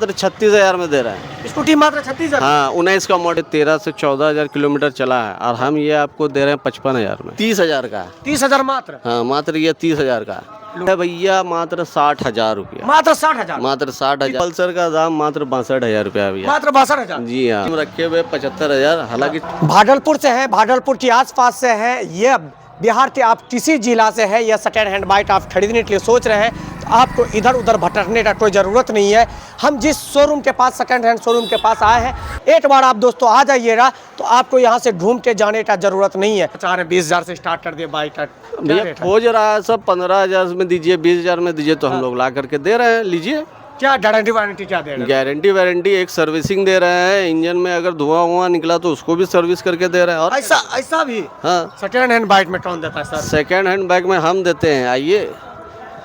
मात्र 36,000 में दे रहे हैं स्कूटी मात्र 36,000। हाँ 19 का मॉडल 13 से 14,000 किलोमीटर चला है और हम ये आपको दे रहे हैं 55,000 में। 30,000 का है। 30,000 मात्र। हाँ मात्र ये 30,000 का है भैया, मात्र 60,000 रुपया। मात्र 60,000। मात्र 60,000। पल्सर का दाम मात्र 62,000 रुपया भैया। मात्र 62,000। जी हाँ, हम रखे हुए 75,000। हालांकि भागलपुर से है, भागलपुर के आसपास से है, ये बिहार के आप किसी जिला से है, यह सेकेंड हैंड बाइक आप खरीदने के लिए सोच रहे हैं तो आपको इधर उधर भटकने का कोई ज़रूरत नहीं है। हम जिस शोरूम के पास, सेकेंड हैंड शोरूम के पास आए हैं, एक बार आप दोस्तों आ जाइएगा तो आपको यहाँ से घूम के जाने का ज़रूरत नहीं है। 20,000 से स्टार्ट कर दिए बाइक का भैया खोज रहा है सब 15,000 में दीजिए, 20,000 में दीजिए, तो हम लोग ला करके दे रहे हैं, लीजिए। क्या गारंटी वारंटी क्या दे रहे हैं? गारंटी वारंटी एक सर्विसिंग दे रहे हैं, इंजन में अगर धुआं निकला तो उसको भी सर्विस करके दे रहे हैं। और ऐसा भी हाँ, सेकेंड हैंड बाइक में कौन देता है सर? सेकेंड हैंड बाइक में हम देते हैं। आइए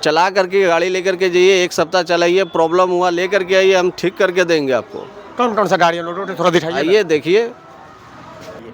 चला करके गाड़ी लेकर के जाइए, एक सप्ताह चलाइए, प्रॉब्लम हुआ लेकर के आइए, हम ठीक करके देंगे आपको। कौन कौन सा गाड़ी है थोड़ा दिखाइए। आइए देखिए,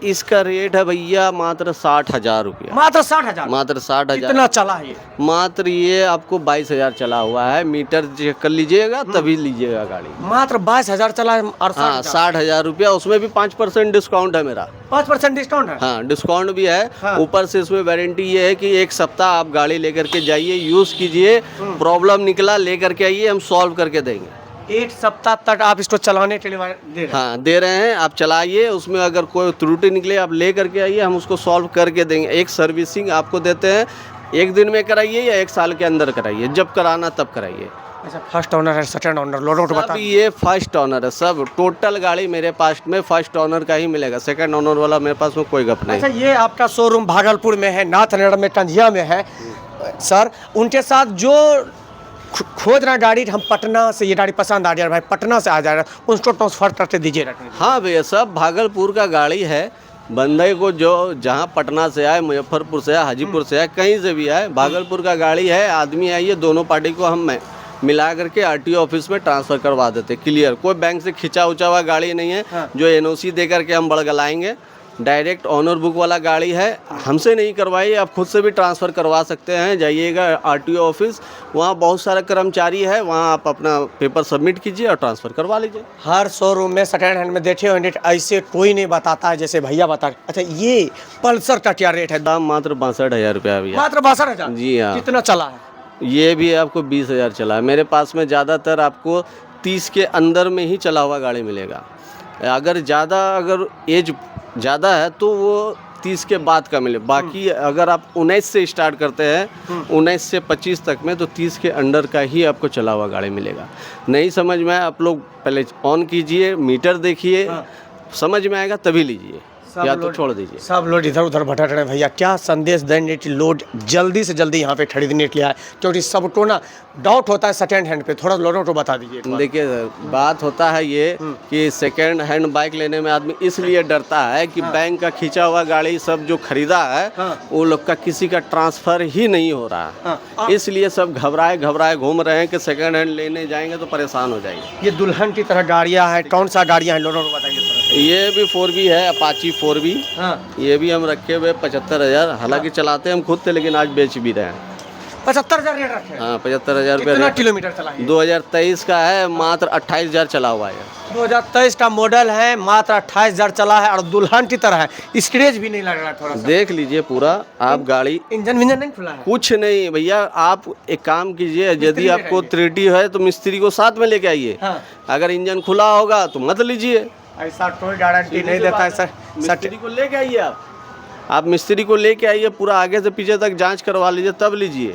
इसका रेट है भैया मात्र 60,000 रुपया। मात्र 60,000। मात्र 60,000। कितना चला है ये? मात्र ये आपको 22,000 चला हुआ है। मीटर चेक कर लीजिएगा तभी लीजिएगा गाड़ी। मात्र 22,000 चला है और हाँ 60,000 रुपया, उसमें भी 5% डिस्काउंट है मेरा। 5% डिस्काउंट है? हाँ डिस्काउंट भी है। हाँ। ऊपर से इसमें वारंटी ये है कि एक सप्ताह आप गाड़ी लेकर के जाइए, यूज़ कीजिए, प्रॉब्लम निकला लेकर के आइए, हम सॉल्व करके देंगे। एक सप्ताह तक आप इसको चलाने के लिए दे रहे हैं? हाँ दे रहे हैं, आप चलाइए, उसमें अगर कोई त्रुटि निकले आप ले करके आइए, हम उसको सॉल्व करके देंगे। एक सर्विसिंग आपको देते हैं, एक दिन में कराइए या एक साल के अंदर कराइए, जब कराना तब कराइए। अच्छा, फर्स्ट ओनर है, सेकंड ओनर, लोगों को बता। ये फर्स्ट ओनर है, सब टोटल गाड़ी मेरे पास में फर्स्ट ओनर का ही मिलेगा। सेकंड ओनर वाला मेरे पास में कोई गप नहीं। अच्छा, ये आपका शोरूम भागलपुर में है, नाथनगर में, कंझिया में है सर। उनके साथ जो खोज रहा गाड़ी, हम पटना से ये गाड़ी पसंद आ जाए भाई, पटना से आ जाएगा, उसको ट्रांसफर करके दीजिए। हाँ भैया, सब भागलपुर का गाड़ी है। बंदे को जो जहाँ पटना से आए, मुजफ्फरपुर से आए, हाजीपुर से आए, कहीं से भी आए, भागलपुर का गाड़ी है। आदमी आइए, दोनों पार्टी को हम मिला करके आरटीओ ऑफिस में ट्रांसफ़र करवा देते, क्लियर। कोई बैंक से खिंचा उचा हुआ गाड़ी नहीं है। हाँ। जो एनओसी दे करके हम बड़गलाएंगे। डायरेक्ट ऑनर बुक वाला गाड़ी है, हमसे नहीं करवाइए, आप खुद से भी ट्रांसफ़र करवा सकते हैं। जाइएगा आरटीओ ऑफिस, वहाँ बहुत सारा कर्मचारी है, वहाँ आप अपना पेपर सबमिट कीजिए और ट्रांसफ़र करवा लीजिए। हर शोरूम में सेकेंड हैंड में देखे हुए ऐसे कोई नहीं बताता है जैसे भैया बता। अच्छा, ये पल्सर का क्या रेट है? दाम मात्र 62,000 रुपया भैया। मात्र 62,000? जी हाँ। कितना चला है? ये भी आपको 20,000 चला है। मेरे पास में ज़्यादातर आपको 30 के अंदर में ही चला हुआ गाड़ी मिलेगा। अगर एज ज़्यादा है तो वो 30 के बाद का मिले। बाकी अगर आप 19 से स्टार्ट करते हैं, 19 से 25 तक में, तो 30 के अंडर का ही आपको चला हुआ गाड़ी मिलेगा। नहीं समझ में आए, आप लोग पहले ऑन कीजिए, मीटर देखिए, समझ में आएगा तभी लीजिए, या तो छोड़ दीजिए। सब लोग इधर उधर भटक रहे हैं भैया, क्या संदेश देंगे कि लोग जल्दी से जल्दी यहाँ पे खरीदने के लिए आए? क्योंकि सबको ना डाउट होता है सेकेंड हैंड पे, थोड़ा लोगों को बता दीजिए। देखिए बात होता है ये कि सेकेंड हैंड बाइक लेने में आदमी इसलिए डरता है कि बैंक का खींचा हुआ गाड़ी सब जो खरीदा है, वो लोग का किसी का ट्रांसफ़र ही नहीं हो रहा है। इसलिए सब घबराए घूम रहे हैं कि सेकेंड हैंड लेने जाएंगे तो परेशान हो जाएंगे। ये दुल्हन की तरह गाड़ियाँ हैं, कौन सा गाड़ियाँ हैं लोगों को बताइए। ये भी 4B है, अपाची 4B। ये भी हम रखे हुए 75,000। हालांकि चलाते हम खुद थे, लेकिन आज बेच भी रहे हैं। 75,000 रेट रखे? हाँ 75,000 रुपये। कितना किलोमीटर चला है? 2023 का है, मात्र 28,000 चला हुआ है। 2023 का मॉडल है, मात्र 28,000 चला है, और दुल्हन की तरह है, स्क्रेच भी नहीं लग रहा है। थोड़ा सा देख लीजिए पूरा आप गाड़ी, इंजन विंजन नहीं खुला है? कुछ नहीं भैया। आप एक काम कीजिए, यदि आपको 3D है तो मिस्त्री को साथ में लेके आइए। अगर इंजन खुला होगा तो मत लीजिए, ऐसा कोई गारंटी नहीं देता है सर। मिस्त्री को लेके आइए, आप मिस्त्री को लेके आइए, पूरा आगे से पीछे तक जांच करवा लीजिए, तब लीजिए।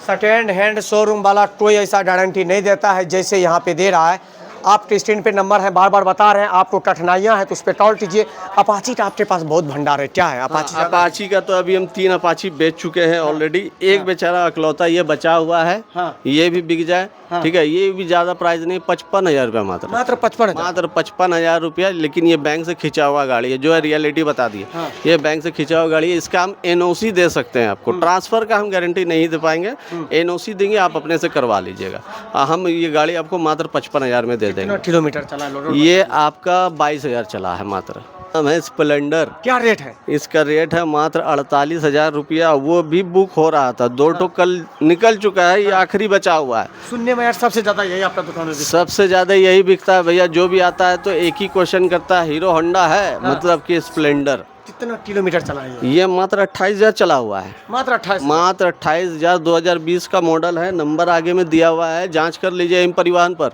सेकेंड हैंड शोरूम वाला कोई ऐसा गारंटी नहीं देता है जैसे यहाँ पे दे रहा है। आपके स्क्रीन पे नंबर है, बार बार बता रहे हैं। आपको कठिनाइयाँ हैं तो उस पर कॉल कीजिए। अपाची का आपके पास बहुत भंडार है, क्या है अपाची? अपाची का तो अभी हम 3 अपाची बेच चुके हैं ऑलरेडी। एक बेचारा अकलौता ये बचा हुआ है, ये भी बिक जाए, ठीक है। ये भी ज़्यादा प्राइस नहीं, 55,000 रुपया मात्र। मात्र 55? मात्र 55,000 रुपया। लेकिन ये बैंक से खिंचा हुआ गाड़ी है, जो है रियलिटी बता दी। ये बैंक से खिंचा हुआ गाड़ी है, इसका हम एनओसी दे सकते हैं आपको। ट्रांसफ़र का हम गारंटी नहीं दे पाएंगे, एनओसी देंगे, आप अपने से करवा लीजिएगा। हम ये गाड़ी आपको मात्र 55,000 में दे देंगे। किलोमीटर चला? ये आपका 22,000 चला है मात्र। हम है स्प्लेंडर। क्या रेट है? इसका रेट है मात्र 48,000 रुपया। वो भी बुक हो रहा था, 2 तो कल निकल चुका है, ये आखिरी बचा हुआ है। सुनने में यार सबसे ज्यादा यही आपका दुकान है? सबसे ज़्यादा यही बिकता है भैया। जो भी आता है तो एक ही क्वेश्चन करता है, हीरो होंडा है मतलब कि स्प्लेंडर। कितना किलोमीटर चला है ये मात्र 28,000 चला हुआ है। मात्र 28? मात्र 28,000, 2020 का मॉडल है। नंबर आगे में दिया हुआ है, जांच कर लीजिए एम परिवहन पर।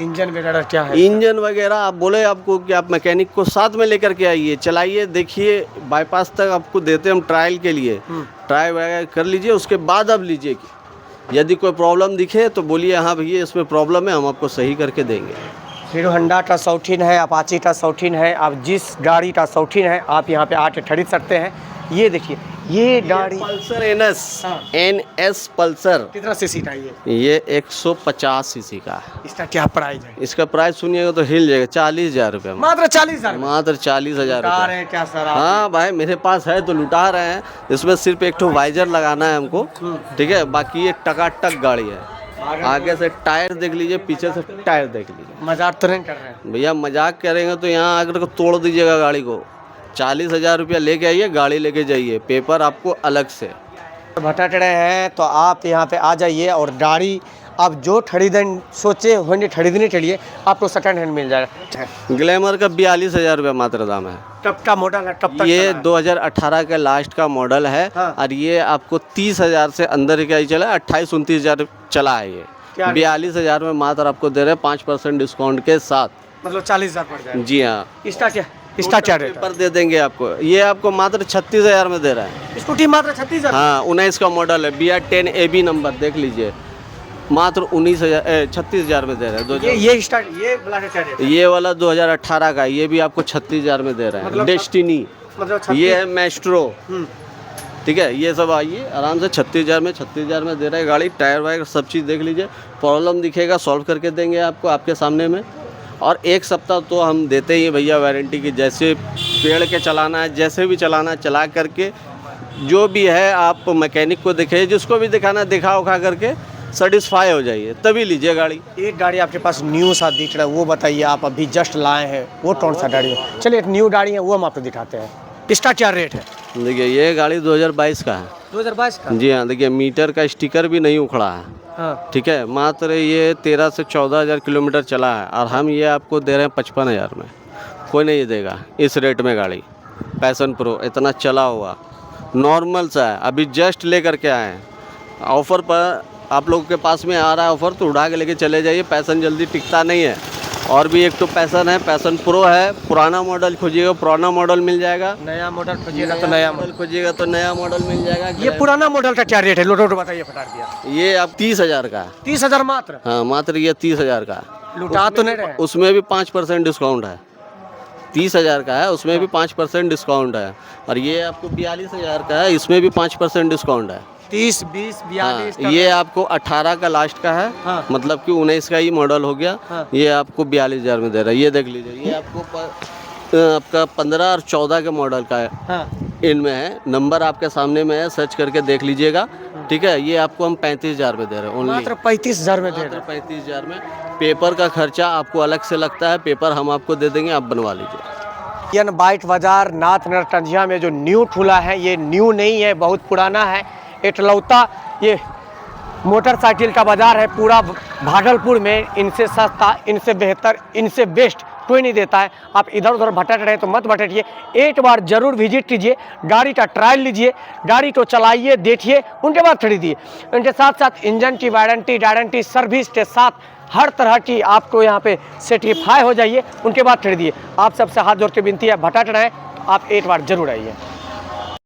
इंजन वगैरह क्या है? इंजन वगैरह आप बोले आपको कि आप मैकेनिक को साथ में लेकर के आइए, चलाइए, देखिए। बाईपास तक आपको देते हैं हम ट्रायल के लिए। ट्रायल वगैरह कर लीजिए, उसके बाद आप लीजिए। यदि कोई प्रॉब्लम दिखे तो बोलिए हाँ भैया इसमें प्रॉब्लम है, हम आपको सही करके देंगे। हीरो होंडा का शौकीन है, अपाची का शौकीन है, आप जिस गाड़ी का शौकीन है आप यहाँ पे आके खरीद सकते हैं। ये देखिए ये गाड़ी पल्सर NS पल्सर। कितना सीसी का ये 150 सीसी का है। इसका क्या प्राइस है? इसका प्राइस सुनिएगा तो हिल जाएगा, 40,000 रुपये। मात्र 40,000? मात्र 40,000 रुपये। है क्या सर आप? हाँ भाई मेरे पास है तो लुटा रहे हैं। इसमें सिर्फ एक ठो वाइजर लगाना है हमको, ठीक है। बाकी ये टकाटक गाड़ी है। आगे से टायर देख लीजिए, पीछे से टायर देख लीजिए। मजाक तो नहीं कर रहे हैं भैया? मजाक करेंगे तो यहाँ आकर को तोड़ दीजिएगा गाड़ी को। 40,000 रुपया लेके आइए, गाड़ी लेके जाइए, पेपर आपको अलग से। भटक रहे हैं तो आप यहाँ पे आ जाइए और गाड़ी आप जो खरीदने सोचे होंगे खरीदने के लिए आपको सेकंड हैंड मिल जाएगा। ग्लैमर का 42,000 रुपया मात्र दाम है। कब का मॉडल है? कब तक ये चला है? 2018 का लास्ट का मॉडल है। हाँ। और ये आपको 30,000 से अंदर का ही चला है। 28-29,000 चला है ये। 42,000 में मात्र आपको दे रहे हैं 5% डिस्काउंट के साथ। मतलब 40,000 पड़ जाएगा। जी हाँ। इसका क्या रेट पेपर दे देंगे आपको। ये आपको मात्र 36,000 में दे रहा है। स्कूटी मात्र 36,000? हाँ 19 का मॉडल है, BR 10 AB नंबर देख लीजिए। मात्र 36,000 में दे रहे हैं। ये वाला 2018 का, ये भी आपको 36,000 में दे रहे हैं। डेस्टिनी मतलब ये है मैस्ट्रो, ठीक है। ये सब आइए आराम से 36,000 में दे रहे हैं गाड़ी। टायर वायर सब चीज़ देख लीजिए, प्रॉब्लम दिखेगा सॉल्व करके देंगे आपको आपके सामने में। और 1 सप्ताह तो हम देते ही भैया वारंटी की। जैसे पेड़ के चलाना है, जैसे भी चलाना है चला करके, जो भी है आप मैकेनिक को दिखाइए, जिसको भी दिखाना दिखा उखा करके सेटिस्फाई हो जाइए, तभी लीजिए गाड़ी। एक गाड़ी आपके पास न्यू सा दिख रहा है, वो बताइए आप अभी जस्ट लाए हैं, वो कौन सा गाड़ी है? चलिए एक न्यू गाड़ी है वो हम आपको दिखाते हैं। इसका क्या रेट है? देखिए ये गाड़ी 2022 का है। 2022 का? जी हाँ। देखिए मीटर का स्टिकर भी नहीं उखड़ा है, हाँ। ठीक है। मात्र ये 13 से 14,000 किलोमीटर चला है और हम ये आपको दे रहे हैं 55,000 में। कोई नहीं देगा इस रेट में गाड़ी। पैशन प्रो इतना चला हुआ नॉर्मल सा है, अभी जस्ट ले करके आए हैं। ऑफ़र पर आप लोगों के पास में आ रहा है ऑफ़र, तो उड़ा के लेके चले जाइए। पैशन जल्दी टिकता नहीं है। और भी एक तो पैशन है, पैशन प्रो है। पुराना मॉडल खोजिएगा पुराना मॉडल मिल जाएगा, नया मॉडल खोजिएगा तो नया मॉडल खोजिएगा तो नया मॉडल मिल जाएगा। ये पुराना मॉडल का क्या रेट है? लोटो बताइए फटाक दिया। ये आप 30,000 का है। 30,000 मात्र? हाँ मात्र ये 30,000 का। लुटा तो नहीं रहे? उसमें भी 5% डिस्काउंट है। 30,000 का है, उसमें भी 5% डिस्काउंट है। और ये आपको 42,000 का है, इसमें भी 5% डिस्काउंट है। 30, 20, 42? हाँ, ये आपको 18 का लास्ट का है। हाँ। मतलब कि 19 का ही मॉडल हो गया। हाँ। ये आपको 42,000 में दे रहा है। ये देख लीजिए, ये आपको आपका 15 और 14 के मॉडल का है। हाँ। इनमें है, नंबर आपके सामने में है, सर्च करके देख लीजिएगा, ठीक है। ये आपको हम 35,000 में दे रहे हैं। मात्र 35,000 में दे रहे हैं? 35,000 में। पेपर का खर्चा आपको अलग से लगता है, पेपर हम आपको दे देंगे, आप बनवा लीजिए। यन बाइट बाजार नाथ नरकंजिया में जो न्यू खुला है, ये न्यू नहीं है, बहुत पुराना है। इकलौता ये मोटरसाइकिल का बाजार है पूरा भागलपुर में। इनसे सस्ता, इनसे बेहतर, इनसे बेस्ट कोई नहीं देता है। आप इधर उधर भटक रहे तो मत भटकिए, एक बार जरूर विजिट कीजिए, गाड़ी का ट्रायल लीजिए, गाड़ी को चलाइए, देखिए, उनके बाद खरीदिए। उनके साथ साथ इंजन की वारंटी सर्विस के साथ हर तरह की आपको यहाँ पे सर्टिफाई हो जाइए, उनके बाद खरीदिए। आप सबसे हाथ जोड़ के विनती है, भटक रहे हैं आप एक बार जरूर आइए।